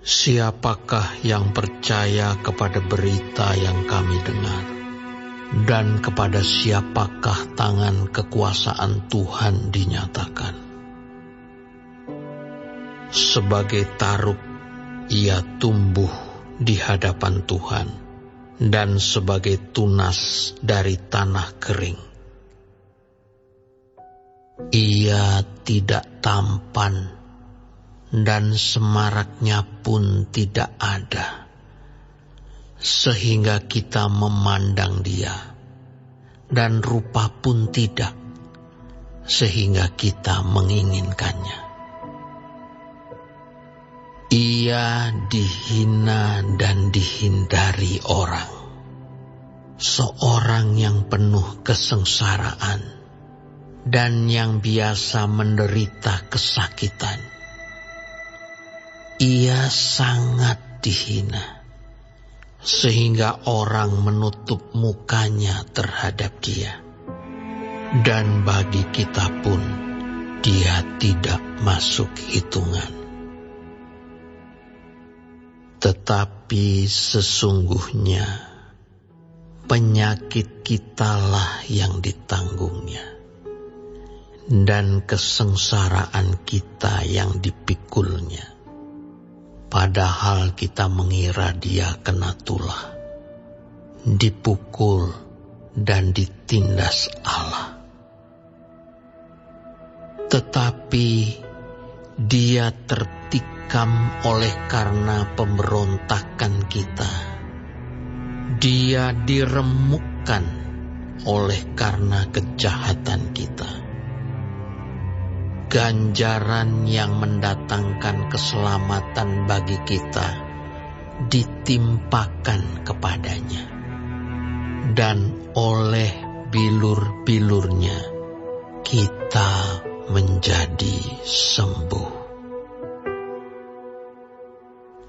Siapakah yang percaya kepada berita yang kami dengar? Dan kepada siapakah tangan kekuasaan Tuhan dinyatakan? Sebagai taruk, ia tumbuh di hadapan Tuhan, dan sebagai tunas dari tanah kering. Ia tidak tampan, dan semaraknya pun tidak ada, sehingga kita memandang dia, dan rupa pun tidak, sehingga kita menginginkannya. Ia dihina dan dihindari orang, seorang yang penuh kesengsaraan dan yang biasa menderita kesakitan. Ia sangat dihina, sehingga orang menutup mukanya terhadap dia. Dan bagi kita pun, dia tidak masuk hitungan. Tetapi sesungguhnya, penyakit kitalah yang ditanggungnya, dan kesengsaraan kita yang dipikulnya. Padahal kita mengira dia kena tulah, dipukul dan ditindas Allah. Tetapi dia tertikam oleh karena pemberontakan kita. Dia diremukkan oleh karena kejahatan kita. Ganjaran yang mendatangkan keselamatan bagi kita ditimpakan kepadanya, dan oleh bilur-bilurnya kita menjadi sembuh.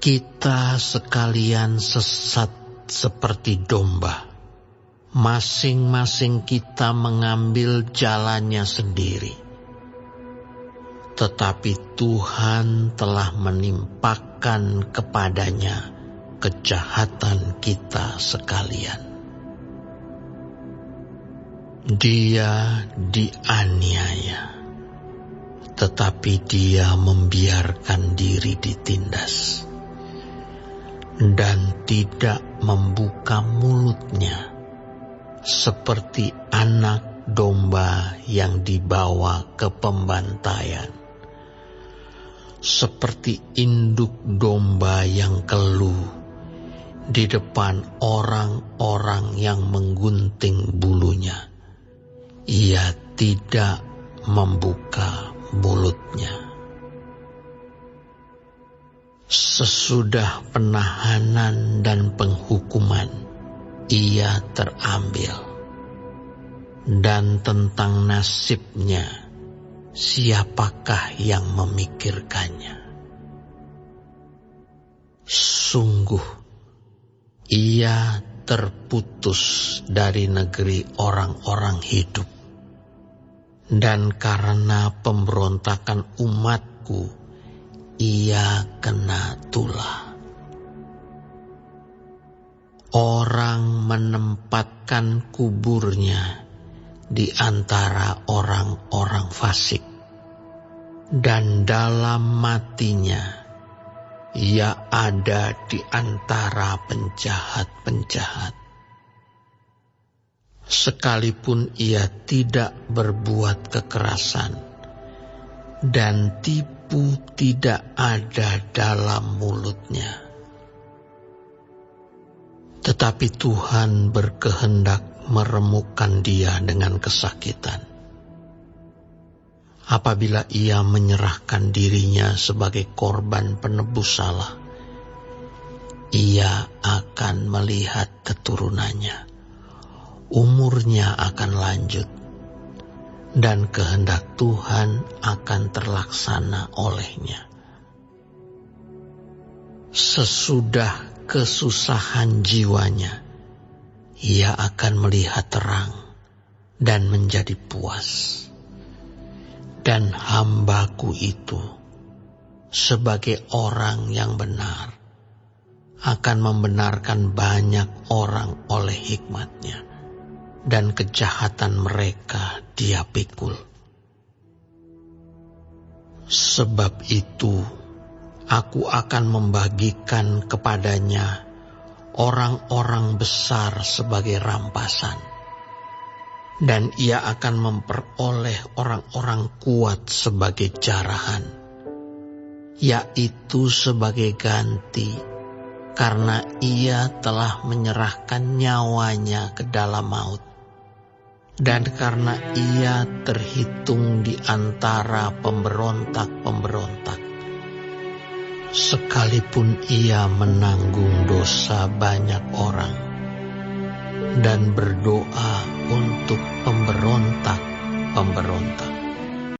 Kita sekalian sesat seperti domba, masing-masing kita mengambil jalannya sendiri. Tetapi Tuhan telah menimpakan kepadanya kejahatan kita sekalian. Dia dianiaya, tetapi dia membiarkan diri ditindas, dan tidak membuka mulutnya, seperti anak domba yang dibawa ke pembantaian, seperti induk domba yang keluh di depan orang-orang yang menggunting bulunya. Ia tidak membuka mulutnya. Sesudah penahanan dan penghukuman, ia terambil. Dan tentang nasibnya, siapakah yang memikirkannya? Sungguh, ia terputus dari negeri orang-orang hidup. Dan karena pemberontakan umatku, ia kena tulah. Orang menempatkan kuburnya di antara orang-orang fasik, dan dalam matinya ia ada di antara penjahat-penjahat. Sekalipun ia tidak berbuat kekerasan, dan tipu tidak ada dalam mulutnya. Tetapi Tuhan berkehendak meremukkan dia dengan kesakitan. Apabila ia menyerahkan dirinya sebagai korban penebus salah, ia akan melihat keturunannya. Umurnya akan lanjut, dan kehendak Tuhan akan terlaksana olehnya. Sesudah kesusahan jiwanya, ia akan melihat terang dan menjadi puas. Dan hambaku itu sebagai orang yang benar, akan membenarkan banyak orang oleh hikmat-Nya, dan kejahatan mereka Dia pikul. Sebab itu, Aku akan membagikan kepadanya orang-orang besar sebagai rampasan, dan ia akan memperoleh orang-orang kuat sebagai jarahan, yaitu sebagai ganti, karena ia telah menyerahkan nyawanya ke dalam maut, dan karena ia terhitung di antara pemberontak-pemberontak, sekalipun ia menanggung dosa banyak orang dan berdoa untuk pemberontak-pemberontak.